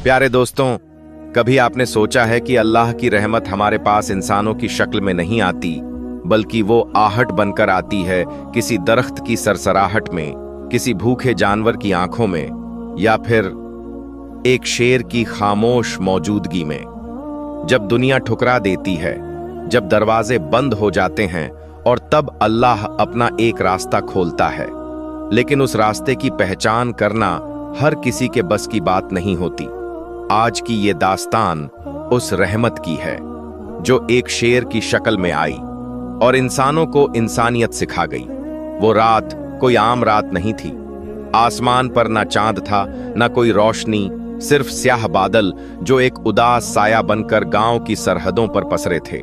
प्यारे दोस्तों, कभी आपने सोचा है कि अल्लाह की रहमत हमारे पास इंसानों की शक्ल में नहीं आती, बल्कि वो आहट बनकर आती है किसी दरख्त की सरसराहट में, किसी भूखे जानवर की आंखों में, या फिर एक शेर की खामोश मौजूदगी में। जब दुनिया ठुकरा देती है, जब दरवाजे बंद हो जाते हैं, और तब अल्लाह अपना एक रास्ता खोलता है। लेकिन उस रास्ते की पहचान करना हर किसी के बस की बात नहीं होती। आज की ये दास्तान उस रहमत की है जो एक शेर की शक्ल में आई और इंसानों को इंसानियत सिखा गई। वो रात कोई आम रात नहीं थी। आसमान पर ना चांद था, ना कोई रोशनी, सिर्फ स्याह बादल जो एक उदास साया बनकर गांव की सरहदों पर पसरे थे।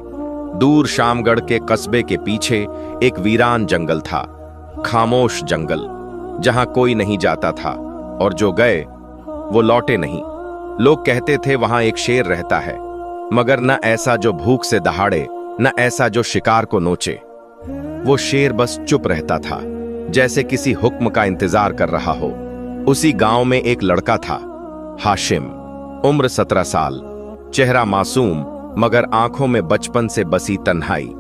दूर शामगढ़ के कस्बे के पीछे एक वीरान जंगल था, खामोश जंगल, जहां कोई नहीं जाता था, और जो गए वो लौटे नहीं। लोग कहते थे वहां एक शेर रहता है, मगर न ऐसा जो भूख से दहाड़े, न ऐसा जो शिकार को नोचे। वो शेर बस चुप रहता था, जैसे किसी हुक्म का इंतजार कर रहा हो। उसी गांव में एक लड़का था, हाशिम, उम्र 17 साल, चेहरा मासूम, मगर आंखों में बचपन से बसी तन्हाई।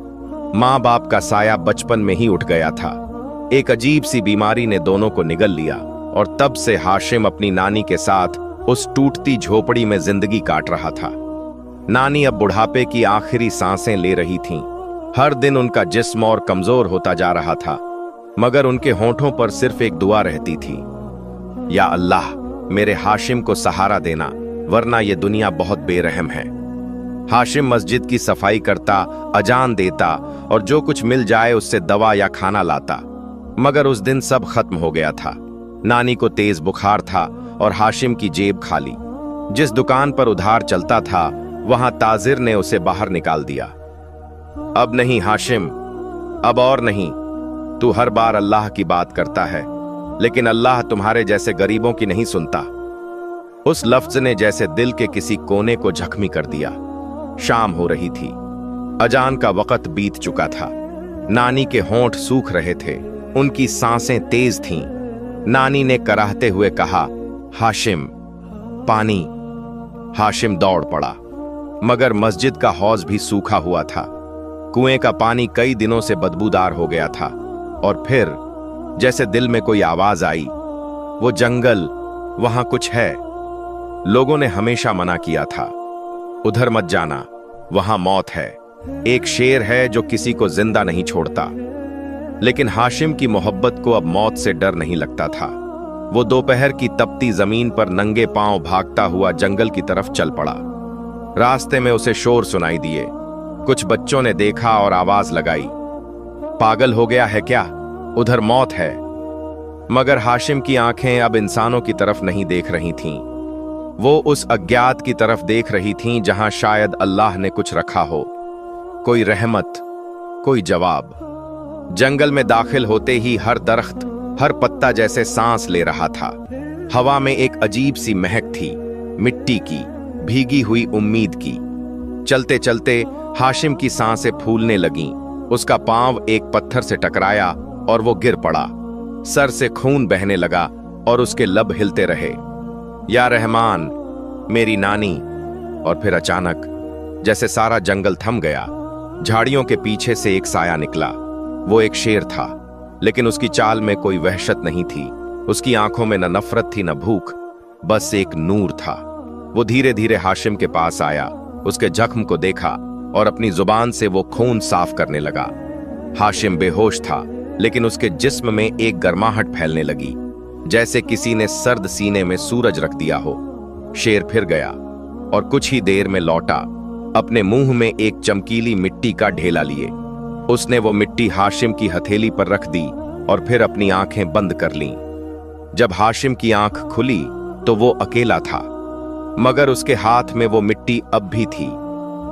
माँ बाप का साया बचपन में ही उठ गया था। एक अजीब सी बीमारी ने दोनों को निगल लिया, और तब से हाशिम अपनी नानी के साथ उस टूटती झोपड़ी में जिंदगी काट रहा था। नानी अब बुढ़ापे की आखिरी सांसें ले रही थीं। हर दिन उनका जिस्म और कमजोर होता जा रहा था, मगर उनके होंठों पर सिर्फ एक दुआ रहती थी, या अल्लाह मेरे हाशिम को सहारा देना, वरना ये दुनिया बहुत बेरहम है। हाशिम मस्जिद की सफाई करता, अजान देता, और जो कुछ मिल जाए उससे दवा या खाना लाता। मगर उस दिन सब खत्म हो गया था। नानी को तेज बुखार था और हाशिम की जेब खाली। जिस दुकान पर उधार चलता था, वहां ताजिर ने उसे बाहर निकाल दिया। अब नहीं हाशिम, अब और नहीं। तू हर बार अल्लाह की बात करता है, लेकिन अल्लाह तुम्हारे जैसे गरीबों की नहीं सुनता। उस लफ्ज ने जैसे दिल के किसी कोने को जख्मी कर दिया। शाम हो रही थी, अजान का वक्त बीत चुका था। नानी के होंठ सूख रहे थे, उनकी सांसें तेज थीं। नानी ने कराहते हुए कहा, हाशिम, पानी। हाशिम दौड़ पड़ा, मगर मस्जिद का हौज भी सूखा हुआ था। कुएं का पानी कई दिनों से बदबूदार हो गया था। और फिर जैसे दिल में कोई आवाज आई, वो जंगल, वहां कुछ है। लोगों ने हमेशा मना किया था, उधर मत जाना, वहां मौत है। एक शेर है जो किसी को जिंदा नहीं छोड़ता। लेकिन हाशिम की मोहब्बत को अब मौत से डर नहीं लगता था। वो दोपहर की तपती जमीन पर नंगे पांव भागता हुआ जंगल की तरफ चल पड़ा। रास्ते में उसे शोर सुनाई दिए। कुछ बच्चों ने देखा और आवाज लगाई, पागल हो गया है क्या, उधर मौत है। मगर हाशिम की आंखें अब इंसानों की तरफ नहीं देख रही थीं। वो उस अज्ञात की तरफ देख रही थीं जहां शायद अल्लाह ने कुछ रखा हो, कोई रहमत, कोई जवाब। जंगल में दाखिल होते ही हर दरख्त, हर पत्ता जैसे सांस ले रहा था। हवा में एक अजीब सी महक थी, मिट्टी की, भीगी हुई उम्मीद की। चलते चलते हाशिम की सांसें फूलने लगीं। उसका पांव एक पत्थर से टकराया और वो गिर पड़ा। सर से खून बहने लगा और उसके लब हिलते रहे। या रहमान, मेरी नानी। और फिर अचानक जैसे सारा जंगल थम गया। झाड़ियों के पीछे से एक साया निकला। वो एक शेर था, लेकिन उसकी चाल में कोई वहशत नहीं थी। उसकी आंखों में न नफरत थी, न भूख, बस एक नूर था। वो धीरे धीरे हाशिम के पास आया, उसके जख्म को देखा और अपनी जुबान से वो खून साफ करने लगा। हाशिम बेहोश था, लेकिन उसके जिस्म में एक गर्माहट फैलने लगी, जैसे किसी ने सर्द सीने में सूरज रख दिया हो। शेर फिर गया और कुछ ही देर में लौटा, अपने मुंह में एक चमकीली मिट्टी का ढेला लिए। उसने वो मिट्टी हाशिम की हथेली पर रख दी और फिर अपनी आंखें बंद कर लीं। जब हाशिम की आंख खुली तो वो अकेला था, मगर उसके हाथ में वो मिट्टी अब भी थी।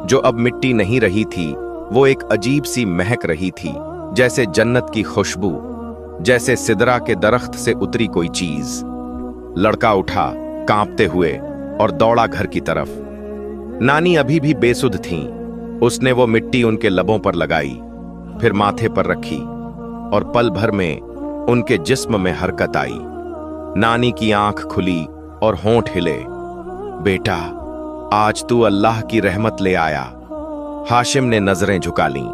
जो अब मिट्टी नहीं रही थी, वो एक अजीब सी महक रही थी, जैसे जन्नत की खुशबू, जैसे सिदरा के दरख्त से उतरी कोई चीज। लड़का उठा कांपते हुए और दौड़ा घर की तरफ। नानी अभी भी बेसुध थीं। उसने वो मिट्टी उनके लबों पर लगाई, फिर माथे पर रखी, और पल भर में उनके जिस्म में हरकत आई। नानी की आंख खुली और होंठ हिले। बेटा, आज तू अल्लाह की रहमत ले आया। हाशिम ने नजरें झुका लीं।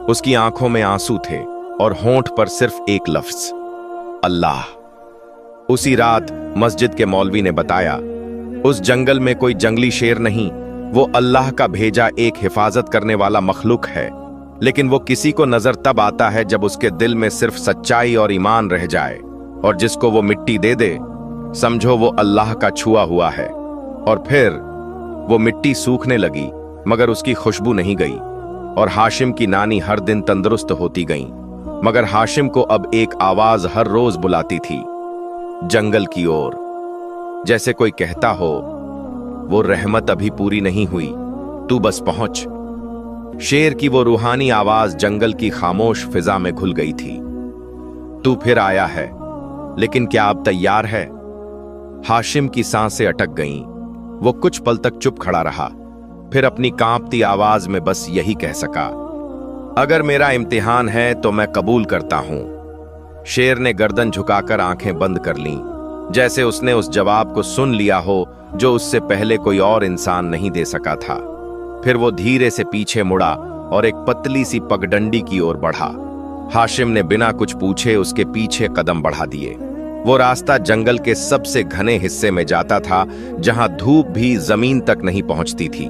उसकी आंखों में आंसू थे और होंठ पर सिर्फ एक लफ्ज, अल्लाह। उसी रात मस्जिद के मौलवी ने बताया, उस जंगल में कोई जंगली शेर नहीं, वो अल्लाह का भेजा एक हिफाजत करने वाला मखलूक है। लेकिन वो किसी को नजर तब आता है जब उसके दिल में सिर्फ सच्चाई और ईमान रह जाए, और जिसको वो मिट्टी दे दे, समझो वो अल्लाह का छुआ हुआ है। और फिर वो मिट्टी सूखने लगी, मगर उसकी खुशबू नहीं गई, और हाशिम की नानी हर दिन तंदुरुस्त होती गईं। मगर हाशिम को अब एक आवाज हर रोज बुलाती थी, जंगल की ओर, जैसे कोई कहता हो, वो रहमत अभी पूरी नहीं हुई, तू बस पहुंच। शेर की वो रूहानी आवाज जंगल की खामोश फिजा में घुल गई थी। तू फिर आया है, लेकिन क्या अब तैयार है? हाशिम की सांसें अटक गईं। वो कुछ पल तक चुप खड़ा रहा, फिर अपनी कांपती आवाज में बस यही कह सका, अगर मेरा इम्तिहान है तो मैं कबूल करता हूं। शेर ने गर्दन झुकाकर आंखें बंद कर लीं, जैसे उसने उस जवाब को सुन लिया हो जो उससे पहले कोई और इंसान नहीं दे सका था। फिर वो धीरे से पीछे मुड़ा और एक पतली सी पगडंडी की ओर बढ़ा। हाशिम ने बिना कुछ पूछे उसके पीछे कदम बढ़ा दिए। वो रास्ता जंगल के सबसे घने हिस्से में जाता था, जहां धूप भी जमीन तक नहीं पहुंचती थी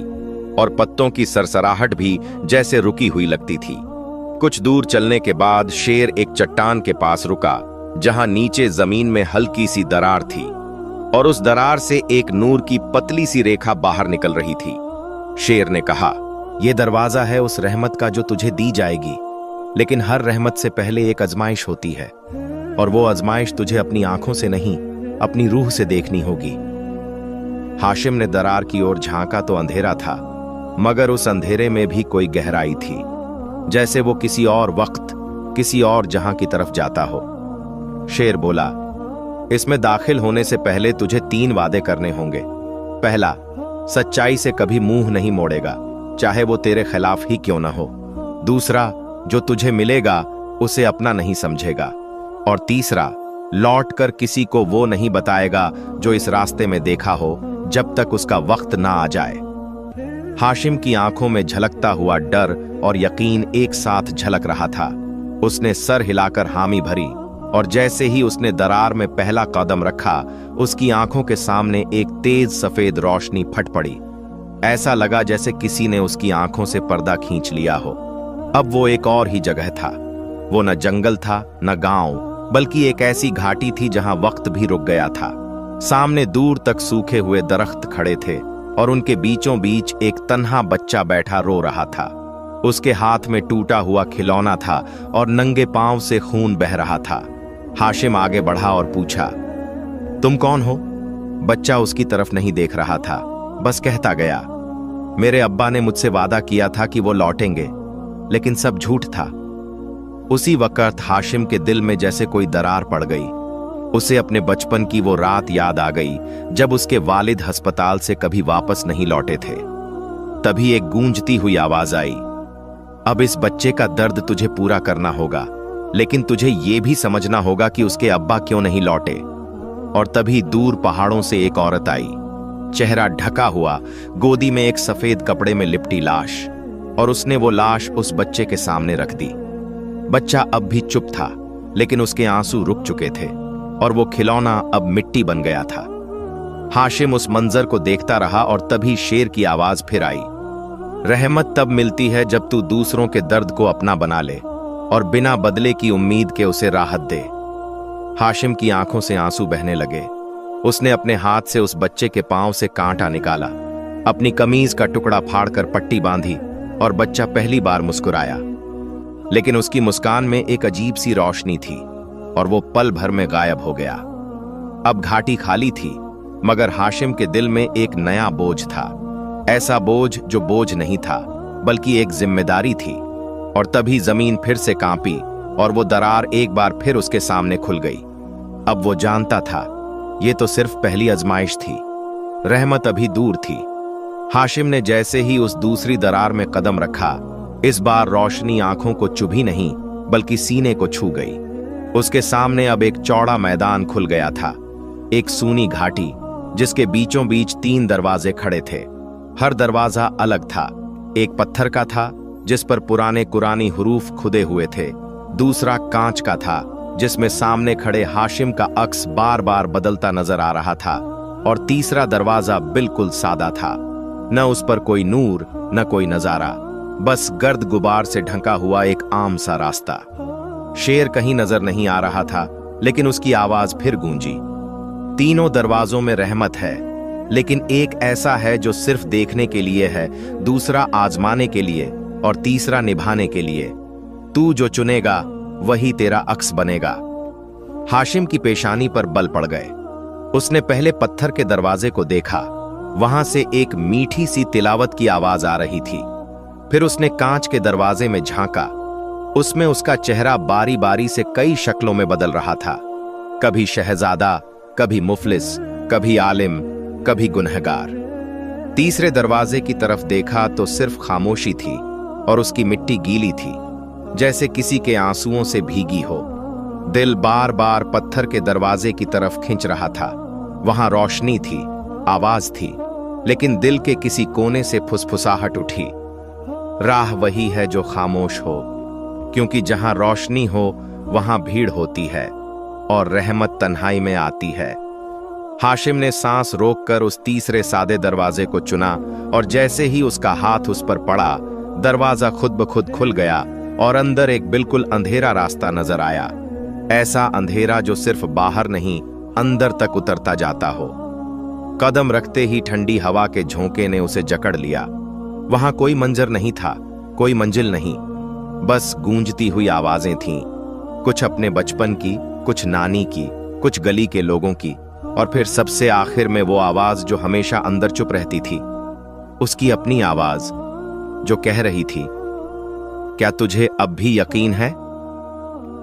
और पत्तों की सरसराहट भी जैसे रुकी हुई लगती थी। कुछ दूर चलने के बाद शेर एक चट्टान के पास रुका, जहां नीचे जमीन में हल्की सी दरार थी, और उस दरार से एक नूर की पतली सी रेखा बाहर निकल रही थी। शेर ने कहा, यह दरवाजा है उस रहमत का जो तुझे दी जाएगी, लेकिन हर रहमत से पहले एक आजमाइश होती है, और वो आजमाइश तुझे अपनी आंखों से नहीं, अपनी रूह से देखनी होगी। हाशिम ने दरार की ओर झांका तो अंधेरा था, मगर उस अंधेरे में भी कोई गहराई थी, जैसे वो किसी और वक्त, किसी और जहां की तरफ जाता हो। शेर बोला, इसमें दाखिल होने से पहले तुझे 3 वादे करने होंगे। पहला, सच्चाई से कभी मुंह नहीं मोड़ेगा, चाहे वो तेरे खिलाफ ही क्यों ना हो। दूसरा, जो तुझे मिलेगा उसे अपना नहीं समझेगा। और तीसरा, लौटकर किसी को वो नहीं बताएगा जो इस रास्ते में देखा हो, जब तक उसका वक्त ना आ जाए। हाशिम की आंखों में झलकता हुआ डर और यकीन एक साथ झलक रहा था। उसने सर हिलाकर हामी भरी, और जैसे ही उसने दरार में पहला कदम रखा, उसकी आंखों के सामने एक तेज सफेद रोशनी फट पड़ी। ऐसा लगा जैसे किसी ने उसकी आंखों से पर्दा खींच लिया हो। अब वो एक और ही जगह था। वो न जंगल था, न गांव, बल्कि एक ऐसी घाटी थी जहां वक्त भी रुक गया था। सामने दूर तक सूखे हुए दरख्त खड़े थे, और उनके बीचों बीच एक तन्हा बच्चा बैठा रो रहा था। उसके हाथ में टूटा हुआ खिलौना था और नंगे पांव से खून बह रहा था। हाशिम आगे बढ़ा और पूछा, तुम कौन हो? बच्चा उसकी तरफ नहीं देख रहा था, बस कहता गया, मेरे अब्बा ने मुझसे वादा किया था कि वो लौटेंगे, लेकिन सब झूठ था। उसी वक्त हाशिम के दिल में जैसे कोई दरार पड़ गई। उसे अपने बचपन की वो रात याद आ गई जब उसके वालिद अस्पताल से कभी वापस नहीं लौटे थे। तभी एक गूंजती हुई आवाज आई, अब इस बच्चे का दर्द तुझे पूरा करना होगा, लेकिन तुझे ये भी समझना होगा कि उसके अब्बा क्यों नहीं लौटे। और तभी दूर पहाड़ों से एक औरत आई, चेहरा ढका हुआ, गोदी में एक सफेद कपड़े में लिपटी लाश, और उसने वो लाश उस बच्चे के सामने रख दी। बच्चा अब भी चुप था, लेकिन उसके आंसू रुक चुके थे, और वो खिलौना अब मिट्टी बन गया था। हाशिम उस मंजर को देखता रहा, और तभी शेर की आवाज फिर आई, रहमत तब मिलती है जब तू दूसरों के दर्द को अपना बना ले और बिना बदले की उम्मीद के उसे राहत दे। हाशिम की आंखों से आंसू बहने लगे। उसने अपने हाथ से उस बच्चे के पांव से कांटा निकाला, अपनी कमीज का टुकड़ा फाड़कर पट्टी बांधी, और बच्चा पहली बार मुस्कुराया। लेकिन उसकी मुस्कान में एक अजीब सी रोशनी थी, और वो पल भर में गायब हो गया। अब घाटी खाली थी, मगर हाशिम के दिल में एक नया बोझ था। ऐसा बोझ जो बोझ नहीं था, बल्कि एक जिम्मेदारी थी। और तभी जमीन फिर से कांपी, और वो दरार एक बार फिर उसके सामने खुल गई। अब वो जानता था, ये तो सिर्फ पहली आजमाइश थी, रहमत अभी दूर थी। हाशिम ने जैसे ही उस दूसरी दरार में कदम रखा, इस बार रोशनी आंखों को चुभी नहीं, बल्कि सीने को छू गई। उसके सामने अब एक चौड़ा मैदान खुल गया था, एक सूनी घाटी जिसके बीचों बीच 3 दरवाजे खड़े थे। हर दरवाजा अलग था। एक पत्थर का था जिस पर पुराने कुरानी हुरूफ खुदे हुए थे, दूसरा कांच का था जिसमें सामने खड़े हाशिम का अक्स बार बार बदलता नजर आ रहा था, और तीसरा दरवाजा बिल्कुल सादा था। न उस पर कोई नूर न कोई नजारा, बस गर्द गुबार से ढंका हुआ एक आम सा रास्ता। शेर कहीं नजर नहीं आ रहा था, लेकिन उसकी आवाज फिर गूंजी। तीनों दरवाजों में रहमत है, लेकिन एक ऐसा है जो सिर्फ देखने के लिए है, दूसरा आजमाने के लिए और तीसरा निभाने के लिए। तू जो चुनेगा वही तेरा अक्स बनेगा। हाशिम की पेशानी पर बल पड़ गए। उसने पहले पत्थर के दरवाजे को देखा, वहां से एक मीठी सी तिलावत की आवाज आ रही थी। फिर उसने कांच के दरवाजे में झांका। उसमें उसका चेहरा बारी बारी से कई शक्लों में बदल रहा था, कभी शहजादा, कभी मुफलिस, कभी आलिम, कभी गुनहगार। तीसरे दरवाजे की तरफ देखा तो सिर्फ खामोशी थी, और उसकी मिट्टी गीली थी, जैसे किसी के आंसुओं से भीगी हो। दिल बार बार पत्थर के दरवाजे की तरफ खिंच रहा था। वहां रोशनी थी, आवाज थी, लेकिन दिल के किसी कोने से फुसफुसाहट उठी। राह वही है जो खामोश हो, क्योंकि जहां रोशनी हो वहां भीड़ होती है, और रहमत तन्हाई में आती है। हाशिम ने सांस रोककर उस तीसरे सादे दरवाजे को चुना, और जैसे ही उसका हाथ उस पर पड़ा, दरवाजा खुद ब खुद खुल गया और अंदर एक बिल्कुल अंधेरा रास्ता नजर आया। ऐसा अंधेरा जो सिर्फ बाहर नहीं, अंदर तक उतरता जाता हो। कदम रखते ही ठंडी हवा के झोंके ने उसे जकड़ लिया। वहां कोई मंजर नहीं था, कोई मंजिल नहीं, बस गूंजती हुई आवाजें थीं, कुछ अपने बचपन की, कुछ नानी की, कुछ गली के लोगों की, और फिर सबसे आखिर में वो आवाज जो हमेशा अंदर चुप रहती थी, उसकी अपनी आवाज जो कह रही थी, क्या तुझे अब भी यकीन है?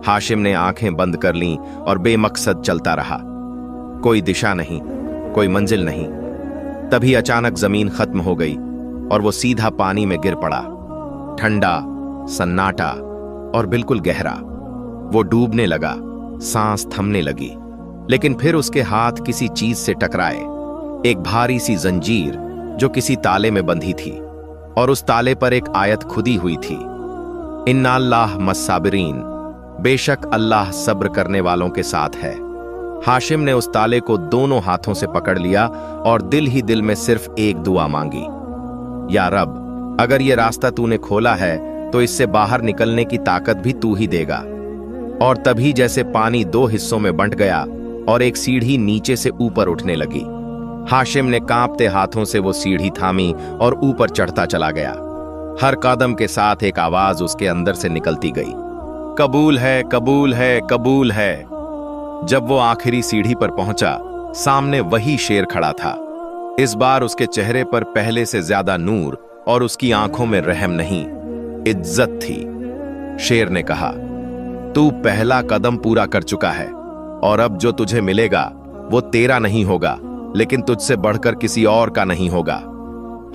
हाशिम ने आंखें बंद कर लीं और बेमकसद चलता रहा। कोई दिशा नहीं, कोई मंजिल नहीं। तभी अचानक जमीन खत्म हो गई और वो सीधा पानी में गिर पड़ा। ठंडा, सन्नाटा और बिल्कुल गहरा। वो डूबने लगा, सांस थमने लगी, लेकिन फिर उसके हाथ किसी चीज से टकराए। एक भारी सी जंजीर जो किसी ताले में बंधी थी, और उस ताले पर एक आयत खुदी हुई थी, इन्नाल्लाह मस्साबिरीन, बेशक अल्लाह सब्र करने वालों के साथ है। हाशिम ने उस ताले को दोनों हाथों से पकड़ लिया और दिल ही दिल में सिर्फ एक दुआ मांगी, या रब, अगर ये रास्ता तूने खोला है तो इससे बाहर निकलने की ताकत भी तू ही देगा। और तभी जैसे पानी 2 हिस्सों में बंट गया और एक सीढ़ी नीचे से ऊपर उठने लगी। हाशिम ने कांपते हाथों से वो सीढ़ी थामी और ऊपर चढ़ता चला गया। हर कदम के साथ एक आवाज उसके अंदर से निकलती गई, कबूल है, कबूल है, कबूल है। जब वो आखिरी सीढ़ी पर पहुंचा, सामने वही शेर खड़ा था। इस बार उसके चेहरे पर पहले से ज्यादा नूर और उसकी आंखों में रहम नहीं, इज्जत थी। शेर ने कहा, तू पहला कदम पूरा कर चुका है, और अब जो तुझे मिलेगा वो तेरा नहीं होगा, लेकिन तुझसे बढ़कर किसी और का नहीं होगा।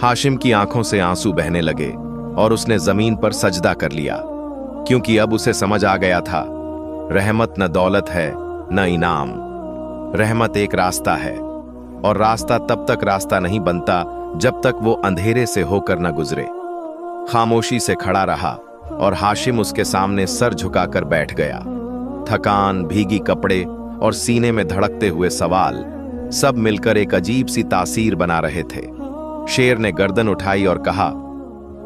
हाशिम की आंखों से आंसू बहने लगे और उसने जमीन पर सजदा कर लिया, क्योंकि अब उसे समझ आ गया था, रहमत न दौलत है न इनाम। रहमत एक रास्ता है, और रास्ता तब तक रास्ता नहीं बनता जब तक वो अंधेरे से होकर न गुजरे। खामोशी से खड़ा रहा और हाशिम उसके सामने सर झुकाकर बैठ गया। थकान, भीगी कपड़े और सीने में धड़कते हुए सवाल सब मिलकर एक अजीब सी तासीर बना रहे थे। शेर ने गर्दन उठाई और कहा,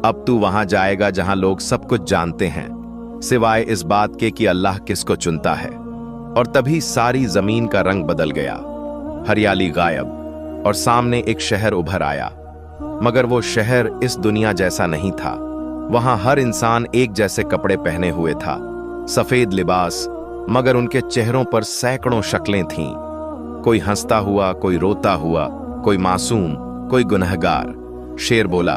अब तू वहां जाएगा जहां लोग सब कुछ जानते हैं, सिवाय इस बात के कि अल्लाह किसको चुनता है। और तभी सारी जमीन का रंग बदल गया, हरियाली गायब, और सामने एक शहर उभर आया। मगर वो शहर इस दुनिया जैसा नहीं था। वहां हर इंसान एक जैसे कपड़े पहने हुए था, सफेद लिबास, मगर उनके चेहरों पर सैकड़ों शक्लें थीं। कोई हंसता हुआ, कोई रोता हुआ, कोई मासूम, कोई गुनहगार। शेर बोला,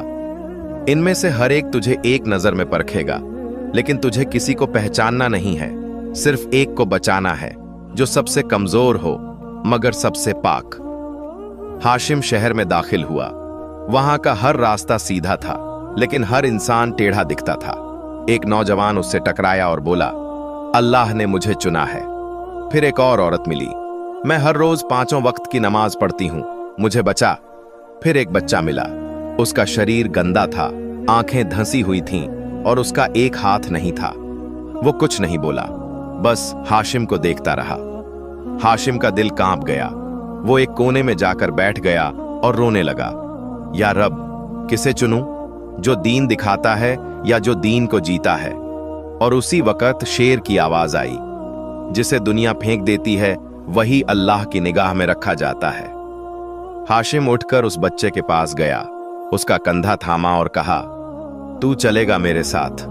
इनमें से हर एक तुझे एक नजर में परखेगा, लेकिन तुझे किसी को पहचानना नहीं है, सिर्फ एक को बचाना है, जो सबसे कमजोर हो मगर सबसे पाक। हाशिम शहर में दाखिल हुआ। वहां का हर रास्ता सीधा था, लेकिन हर इंसान टेढ़ा दिखता था। एक नौजवान उससे टकराया और बोला, अल्लाह ने मुझे चुना है। फिर एक और औरत मिली, मैं हर रोज 5 वक्त की नमाज पढ़ती हूँ, मुझे बचा। फिर एक बच्चा मिला। उसका शरीर गंदा था, आंखें धंसी हुई थीं और उसका एक हाथ नहीं था। वो कुछ नहीं बोला, बस हाशिम को देखता रहा। हाशिम का दिल कांप गया। वो एक कोने में जाकर बैठ गया और रोने लगा। या रब, किसे चुनूं, जो दीन दिखाता है या जो दीन को जीता है? और उसी वक्त शेर की आवाज आई। जिसे दुनिया फेंक देती है वही अल्लाह की निगाह में रखा जाता है। हाशिम उठकर उस बच्चे के पास गया, उसका कंधा थामा और कहा, तू चलेगा मेरे साथ।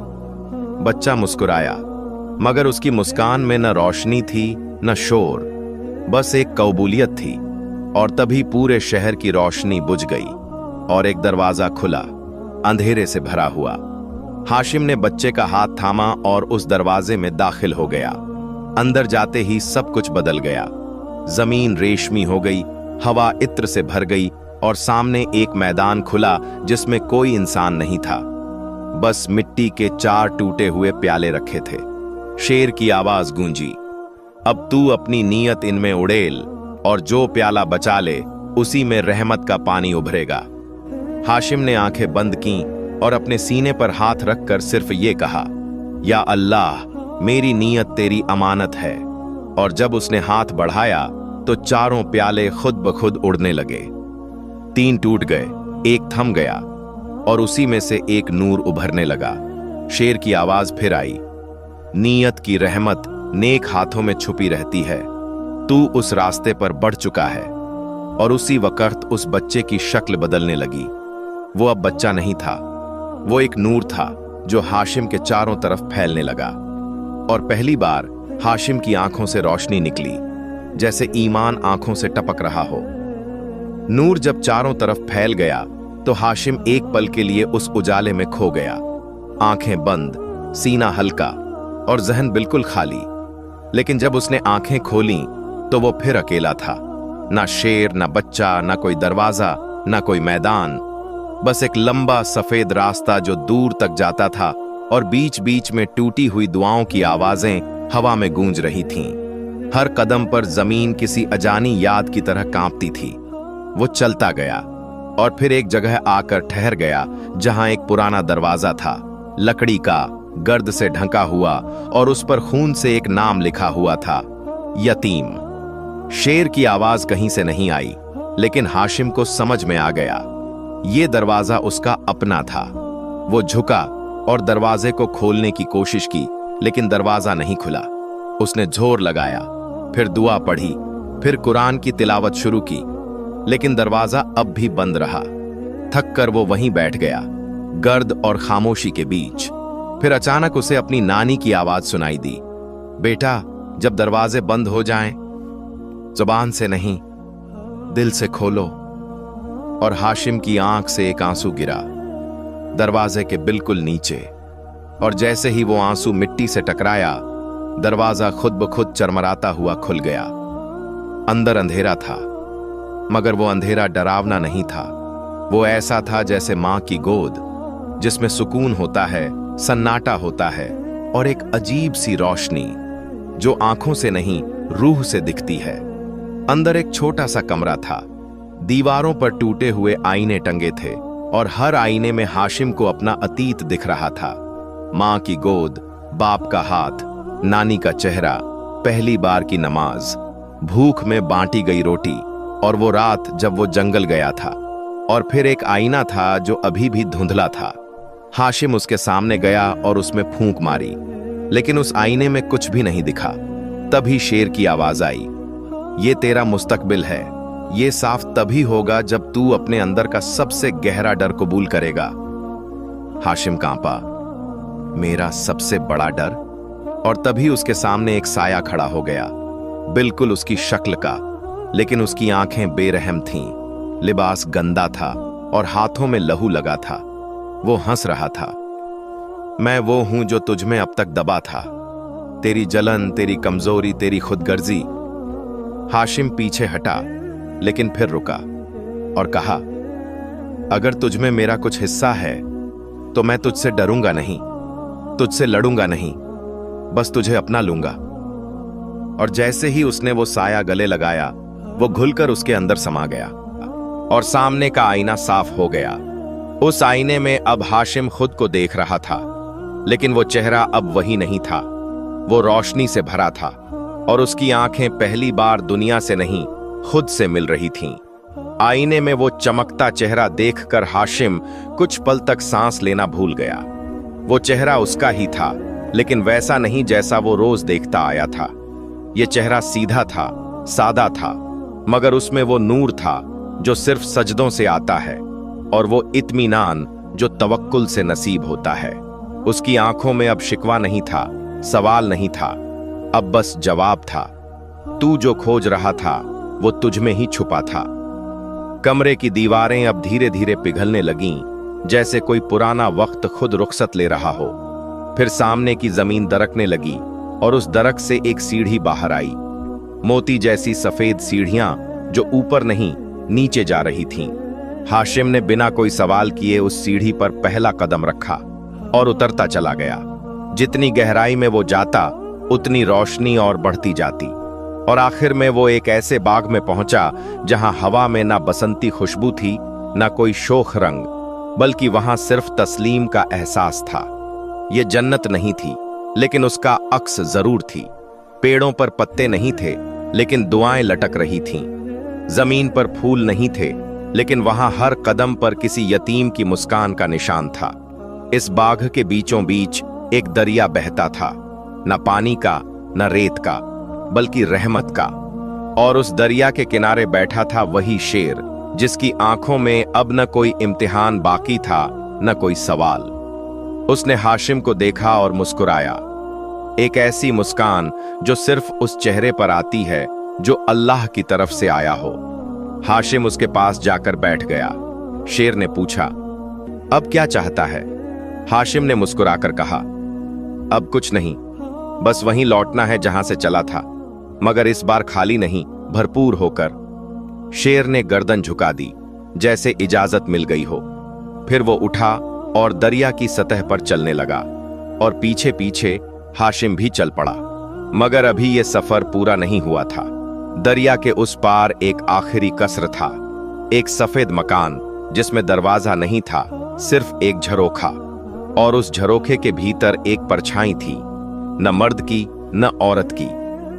बच्चा मुस्कुराया, मगर उसकी मुस्कान में न रोशनी थी न शोर, बस एक कबूलियत थी। और तभी पूरे शहर की रोशनी बुझ गई और एक दरवाजा खुला, अंधेरे से भरा हुआ। हाशिम ने बच्चे का हाथ थामा और उस दरवाजे में दाखिल हो गया। अंदर जाते ही सब कुछ बदल गया। जमीन रेशमी हो गई, हवा इत्र से भर गई और सामने एक मैदान खुला जिसमें कोई इंसान नहीं था। बस मिट्टी के 4 टूटे हुए प्याले रखे थे। शेर की आवाज गूंजी, अब तू अपनी नीयत इनमें उड़ेल और जो प्याला बचा ले उसी में रहमत का पानी उभरेगा। हाशिम ने आंखें बंद कीं और अपने सीने पर हाथ रखकर सिर्फ ये कहा, या अल्लाह, मेरी नीयत तेरी अमानत है। और जब उसने हाथ बढ़ाया तो चारों प्याले खुद ब खुद उड़ने लगे। 3 टूट गए, एक थम गया और उसी में से एक नूर उभरने लगा। शेर की आवाज फिर आई, नीयत की रहमत नेक हाथों में छुपी रहती है। तू उस रास्ते पर बढ़ चुका है। और उसी वक्त उस बच्चे की शक्ल बदलने लगी। वो अब बच्चा नहीं था, वो एक नूर था जो हाशिम के चारों तरफ फैलने लगा। और पहली बार हाशिम की आंखों से रोशनी निकली, जैसे ईमान आंखों से टपक रहा हो। नूर जब चारों तरफ फैल गया तो हाशिम एक पल के लिए उस उजाले में खो गया। आंखें बंद, सीना हल्का और जहन बिल्कुल खाली। लेकिन जब उसने आंखें खोलीं तो वो फिर अकेला था। ना शेर, ना बच्चा, ना कोई दरवाजा, ना कोई मैदान, बस एक लंबा सफेद रास्ता जो दूर तक जाता था और बीच बीच में टूटी हुई दुआओं की आवाजें हवा में गूंज रही थीं। हर कदम पर जमीन किसी अजानी याद की तरह कांपती थी। वो चलता गया और फिर एक जगह आकर ठहर गया जहां एक पुराना दरवाजा था, लकड़ी का, गर्द से ढंका हुआ, और उस पर खून से एक नाम लिखा हुआ था, यतीम। शेर की आवाज कहीं से नहीं आई, लेकिन हाशिम को समझ में आ गया, ये दरवाजा उसका अपना था। वो झुका और दरवाजे को खोलने की कोशिश की, लेकिन दरवाजा नहीं खुला। उसने जोर लगाया, फिर दुआ पढ़ी, फिर कुरान की तिलावत शुरू की, लेकिन दरवाजा अब भी बंद रहा। थक कर वो वहीं बैठ गया, गर्द और खामोशी के बीच। फिर अचानक उसे अपनी नानी की आवाज सुनाई दी, बेटा, जब दरवाजे बंद हो जाएं, जुबान से नहीं, दिल से खोलो। और हाशिम की आंख से एक आंसू गिरा, दरवाजे के बिल्कुल नीचे, और जैसे ही वो आंसू मिट्टी से टकराया, दरवाजा खुद ब खुद चरमराता हुआ खुल गया। अंदर अंधेरा था, मगर वो अंधेरा डरावना नहीं था। वो ऐसा था जैसे मां की गोद, जिसमें सुकून होता है, सन्नाटा होता है और एक अजीब सी रोशनी जो आंखों से नहीं, रूह से दिखती है। अंदर एक छोटा सा कमरा था। दीवारों पर टूटे हुए आईने टंगे थे और हर आईने में हाशिम को अपना अतीत दिख रहा था। मां की गोद, बाप का हाथ, नानी का चेहरा, पहली बार की नमाज, भूख में बांटी गई रोटी, और वो रात जब वो जंगल गया था। और फिर एक आईना था जो अभी भी धुंधला था। हाशिम उसके सामने गया और उसमें फूंक मारी, लेकिन उस आईने में कुछ भी नहीं दिखा। तभी शेर की आवाज आई, ये तेरा मुस्तकबिल है। ये साफ तभी होगा जब तू अपने अंदर का सबसे गहरा डर कबूल करेगा। हाशिम कांपा, मेरा सबसे बड़ा डर? और तभी उसके सामने एक साया खड़ा हो गया, बिल्कुल उसकी शक्ल का, लेकिन उसकी आंखें बेरहम थीं, लिबास गंदा था और हाथों में लहू लगा था। वो हंस रहा था, मैं वो हूं जो तुझमें अब तक दबा था, तेरी जलन, तेरी कमजोरी, तेरी खुदगर्जी। हाशिम पीछे हटा, लेकिन फिर रुका और कहा, अगर तुझमें मेरा कुछ हिस्सा है तो मैं तुझसे डरूंगा नहीं, तुझसे लड़ूंगा नहीं, बस तुझे अपना लूंगा। और जैसे ही उसने वो साया गले लगाया, वो घुलकर उसके अंदर समा गया। और सामने का आईना साफ हो गया। उस आईने में अब हाशिम खुद को देख रहा था, लेकिन वो चेहरा अब वही नहीं था। वो रोशनी से भरा था और उसकी आंखें पहली बार दुनिया से नहीं, खुद से मिल रही थीं। आईने में वो चमकता चेहरा देखकर हाशिम कुछ पल तक सांस लेना भूल गया। वो चेहरा उसका ही था, लेकिन वैसा नहीं जैसा वो रोज देखता आया था। ये चेहरा सीधा था, सादा था, मगर उसमें वो नूर था जो सिर्फ सजदों से आता है, और वो इत्मीनान जो तवक्कुल से नसीब होता है। उसकी आंखों में अब शिकवा नहीं था, सवाल नहीं था, अब बस जवाब था। तू जो खोज रहा था वो तुझ में ही छुपा था। कमरे की दीवारें अब धीरे धीरे पिघलने लगीं, जैसे कोई पुराना वक्त खुद रुखसत ले रहा हो। फिर सामने की जमीन दरकने लगी और उस दरक से एक सीढ़ी बाहर आई। मोती जैसी सफेद सीढ़ियां जो ऊपर नहीं, नीचे जा रही थीं। हाशिम ने बिना कोई सवाल किए उस सीढ़ी पर पहला कदम रखा और उतरता चला गया। जितनी गहराई में वो जाता, उतनी रोशनी और बढ़ती जाती, और आखिर में वो एक ऐसे बाग में पहुंचा जहां हवा में ना बसंती खुशबू थी, ना कोई शोख रंग, बल्कि वहां सिर्फ तस्लीम का एहसास था। ये जन्नत नहीं थी, लेकिन उसका अक्स जरूर थी। पेड़ों पर पत्ते नहीं थे, लेकिन दुआएं लटक रही थीं। जमीन पर फूल नहीं थे, लेकिन वहां हर कदम पर किसी यतीम की मुस्कान का निशान था। इस बाग के बीचों बीच एक दरिया बहता था, न पानी का, न रेत का, बल्कि रहमत का। और उस दरिया के किनारे बैठा था वही शेर, जिसकी आंखों में अब न कोई इम्तिहान बाकी था, न कोई सवाल। उसने हाशिम को देखा और मुस्कुराया, एक ऐसी मुस्कान जो सिर्फ उस चेहरे पर आती है जो अल्लाह की तरफ से आया हो। हाशिम उसके पास जाकर बैठ गया। शेर ने पूछा, अब क्या चाहता है? हाशिम ने मुस्कुराकर कहा, अब कुछ नहीं, बस वहीं लौटना है जहां से चला था, मगर इस बार खाली नहीं, भरपूर होकर। शेर ने गर्दन झुका दी, जैसे इजाजत मिल गई हो। फिर वो उठा और दरिया की सतह पर चलने लगा, और पीछे पीछे हाशिम भी चल पड़ा। मगर अभी ये सफर पूरा नहीं हुआ था। दरिया के उस पार एक आखिरी कसर था, एक सफेद मकान जिसमें दरवाजा नहीं था, सिर्फ एक झरोखा, और उस झरोखे के भीतर एक परछाई थी, न मर्द की न औरत की,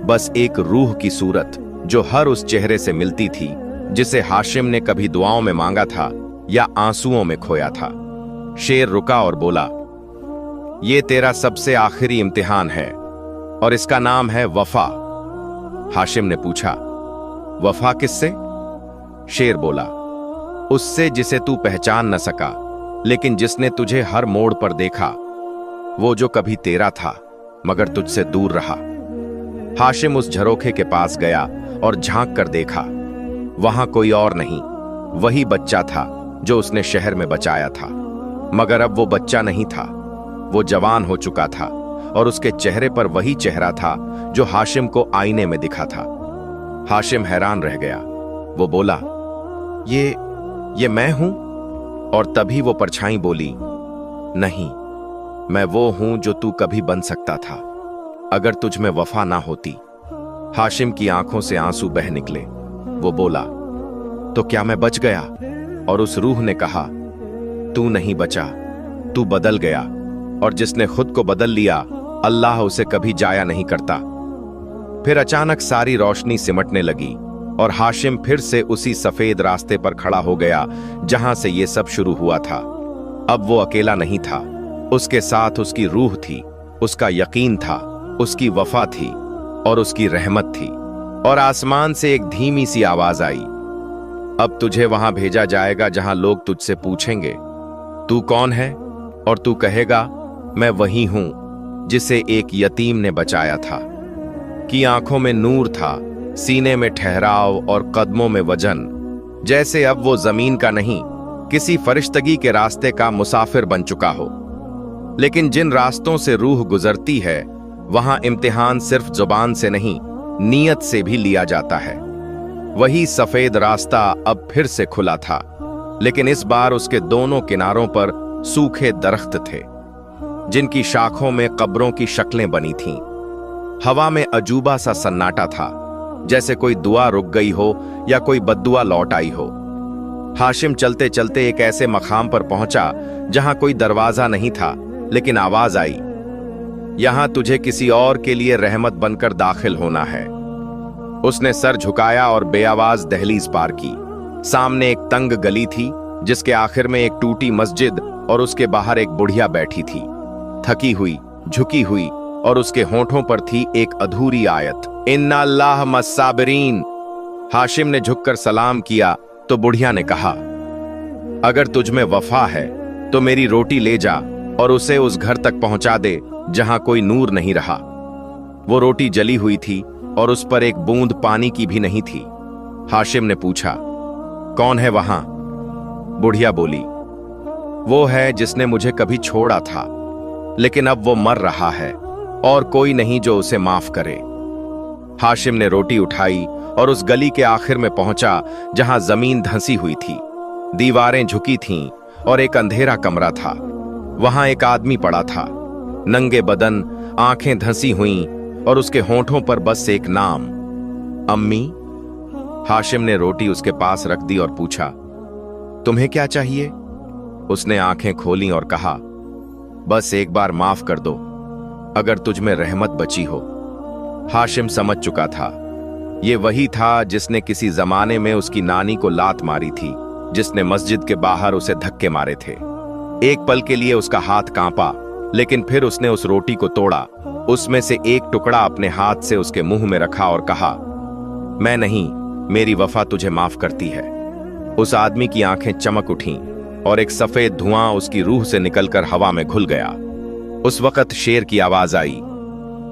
बस एक रूह की सूरत जो हर उस चेहरे से मिलती थी जिसे हाशिम ने कभी दुआओं में मांगा था या आंसुओं में खोया था। शेर रुका और बोला, ये तेरा सबसे आखिरी इम्तिहान है, और इसका नाम है वफा। हाशिम ने पूछा, वफा किससे? शेर बोला, उससे जिसे तू पहचान न सका, लेकिन जिसने तुझे हर मोड़ पर देखा, वो जो कभी तेरा था मगर तुझसे दूर रहा। हाशिम उस झरोखे के पास गया और झांक कर देखा। वहां कोई और नहीं, वही बच्चा था जो उसने शहर में बचाया था। मगर अब वो बच्चा नहीं था, वो जवान हो चुका था, और उसके चेहरे पर वही चेहरा था जो हाशिम को आईने में दिखा था। हाशिम हैरान रह गया। वो बोला, ये मैं हूं? और तभी वो परछाई बोली, नहीं, मैं वो हूं जो तू कभी बन सकता था अगर तुझ में वफा ना होती। हाशिम की आंखों से आंसू बह निकले। वो बोला, तो क्या मैं बच गया? और उस रूह ने कहा, तू नहीं बचा, तू बदल गया, और जिसने खुद को बदल लिया, अल्लाह उसे कभी जाया नहीं करता। फिर अचानक सारी रोशनी सिमटने लगी और हाशिम फिर से उसी सफेद रास्ते पर खड़ा हो गया जहां से ये सब शुरू हुआ था। अब वो अकेला नहीं था, उसके साथ उसकी रूह थी, उसका यकीन था, उसकी वफा थी और उसकी रहमत थी। और आसमान से एक धीमी सी आवाज आई, अब तुझे वहां भेजा जाएगा जहां लोग तुझसे पूछेंगे, तू कौन है? और तू कहेगा, मैं वही हूं जिसे एक यतीम ने बचाया था। की आंखों में नूर था, सीने में ठहराव और कदमों में वजन, जैसे अब वो जमीन का नहीं, किसी फरिश्तगी के रास्ते का मुसाफिर बन चुका हो। लेकिन जिन रास्तों से रूह गुजरती है, वहां इम्तिहान सिर्फ जुबान से नहीं, नीयत से भी लिया जाता है। वही सफेद रास्ता अब फिर से खुला था, लेकिन इस बार उसके दोनों किनारों पर सूखे दरख्त थे, जिनकी शाखों में कब्रों की शक्लें बनी थीं। हवा में अजूबा सा सन्नाटा था, जैसे कोई दुआ रुक गई हो या कोई बद्दुआ लौट आई हो। हाशिम चलते चलते एक ऐसे मकाम पर पहुंचा जहां कोई दरवाजा नहीं था, लेकिन आवाज आई, यहां तुझे किसी और के लिए रहमत बनकर दाखिल होना है। उसने सर झुकाया और बेआवाज दहलीज पार की। सामने एक तंग गली थी जिसके आखिर में एक टूटी मस्जिद और उसके बाहर एक बुढ़िया बैठी थी, थकी हुई, झुकी हुई, और उसके होंठों पर थी एक अधूरी आयत, इन्ना अल्लाह मस्साबिरीन। हाशिम ने झुककर सलाम किया तो बुढ़िया ने कहा, अगर तुझमें वफा है तो मेरी रोटी ले जा और उसे उस घर तक पहुंचा दे जहां कोई नूर नहीं रहा। वो रोटी जली हुई थी और उस पर एक बूंद पानी की भी नहीं थी। हाशिम ने पूछा, कौन है वहां? बुढ़िया बोली, वो है जिसने मुझे कभी छोड़ा था, लेकिन अब वो मर रहा है और कोई नहीं जो उसे माफ करे। हाशिम ने रोटी उठाई और उस गली के आखिर में पहुंचा जहां जमीन धंसी हुई थी, दीवारें झुकी थीं और एक अंधेरा कमरा था। वहां एक आदमी पड़ा था, नंगे बदन, आंखें धंसी हुईं और उसके होंठों पर बस एक नाम, अम्मी। हाशिम ने रोटी उसके पास रख दी और पूछा, तुम्हें क्या चाहिए? उसने आंखें खोलीं और कहा, बस एक बार माफ कर दो, अगर तुझ में रहमत बची हो। हाशिम समझ चुका था, ये वही था जिसने किसी जमाने में उसकी नानी को लात मारी थी, जिसने मस्जिद के बाहर उसे धक्के मारे थे। एक पल के लिए उसका हाथ कांपा, लेकिन फिर उसने उस रोटी को तोड़ा, उसमें से एक टुकड़ा अपने हाथ से उसके मुंह में रखा और कहा, मैं नहीं, मेरी वफा तुझे माफ करती है। उस आदमी की आंखें चमक उठीं और एक सफेद धुआं उसकी रूह से निकलकर हवा में घुल गया। उस वक्त शेर की आवाज आई,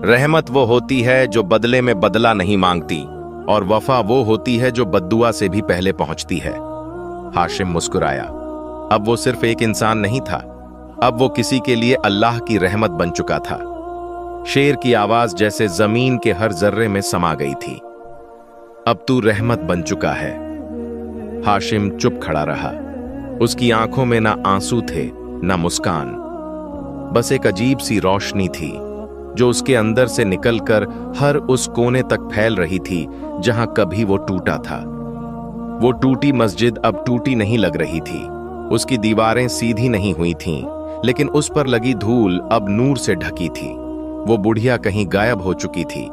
रहमत वो होती है जो बदले में बदला नहीं मांगती, और वफा वो होती है जो बद्दुआ से भी पहले पहुंचती है। हाशिम मुस्कुराया। अब वो सिर्फ एक इंसान नहीं था, अब वो किसी के लिए अल्लाह की रहमत बन चुका था। शेर की आवाज जैसे जमीन के हर जर्रे में समा गई थी। अब तू रहमत बन चुका है। हाशिम चुप खड़ा रहा। उसकी आंखों में ना आंसू थे, ना मुस्कान, बस एक अजीब सी रोशनी थी जो उसके अंदर से निकलकर हर उस कोने तक फैल रही थी जहां कभी वो टूटा था। वो टूटी मस्जिद अब टूटी नहीं लग रही थी। उसकी दीवारें सीधी नहीं हुई थीं, लेकिन उस पर लगी धूल अब नूर से ढकी थी। वो बुढ़िया कहीं गायब हो चुकी थी।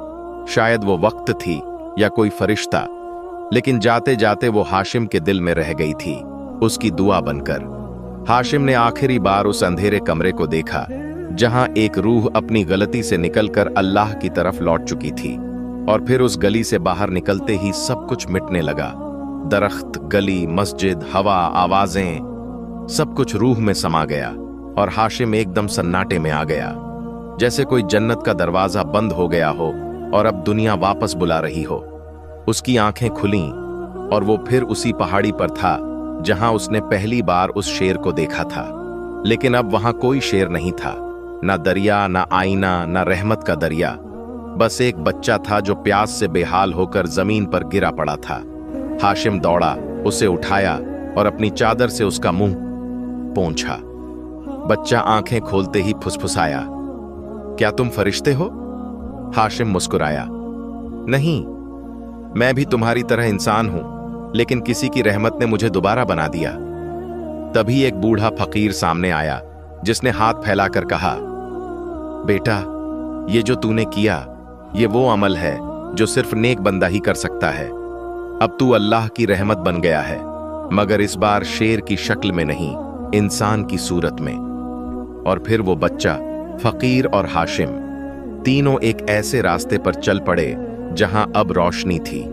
शायद वो वक्त थी या कोई फरिश्ता, लेकिन जाते जाते वो हाशिम के दिल में रह गई थी, उसकी दुआ बनकर। हाशिम ने आखिरी बार उस अंधेरे कमरे को देखा जहां एक रूह अपनी गलती से निकलकर अल्लाह की तरफ लौट चुकी थी। और फिर उस गली से बाहर निकलते ही सब कुछ मिटने लगा। दरख्त, गली, मस्जिद, हवा, आवाजें, सब कुछ रूह में समा गया और हाशिम एकदम सन्नाटे में आ गया, जैसे कोई जन्नत का दरवाजा बंद हो गया हो और अब दुनिया वापस बुला रही हो। उसकी आंखें खुलीं और वो फिर उसी पहाड़ी पर था जहां उसने पहली बार उस शेर को देखा था। लेकिन अब वहां कोई शेर नहीं था, ना दरिया, ना आईना, ना रहमत का दरिया। बस एक बच्चा था जो प्यास से बेहाल होकर जमीन पर गिरा पड़ा था। हाशिम दौड़ा, उसे उठाया और अपनी चादर से उसका मुंह पोंछा। बच्चा आंखें खोलते ही फुसफुसाया, क्या तुम फरिश्ते हो? हाशिम मुस्कुराया, नहीं, मैं भी तुम्हारी तरह इंसान हूं, लेकिन किसी की रहमत ने मुझे दोबारा बना दिया। तभी एक बूढ़ा फकीर सामने आया जिसने हाथ फैलाकर कहा, बेटा, ये जो तूने किया, ये वो अमल है जो सिर्फ नेक बंदा ही कर सकता है। अब तू अल्लाह की रहमत बन गया है, मगर इस बार शेर की शक्ल में नहीं, इंसान की सूरत में। और फिर वो बच्चा, फकीर और हाशिम तीनों एक ऐसे रास्ते पर चल पड़े जहां अब रोशनी थी,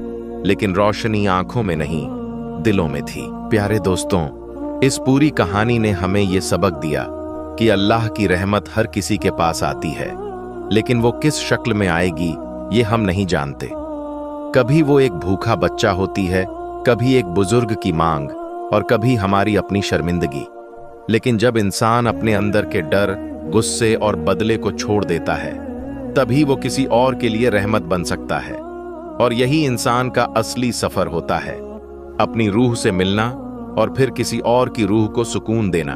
लेकिन रोशनी आंखों में नहीं, दिलों में थी। प्यारे दोस्तों, इस पूरी कहानी ने हमें ये सबक दिया कि अल्लाह की रहमत हर किसी के पास आती है, लेकिन वो किस शक्ल में आएगी ये हम नहीं जानते। कभी वो एक भूखा बच्चा होती है, कभी एक बुजुर्ग की मांग, और कभी हमारी अपनी शर्मिंदगी। लेकिन जब इंसान अपने अंदर के डर, गुस्से और बदले को छोड़ देता है, तभी वो किसी और के लिए रहमत बन सकता है। और यही इंसान का असली सफर होता है, अपनी रूह से मिलना और फिर किसी और की रूह को सुकून देना।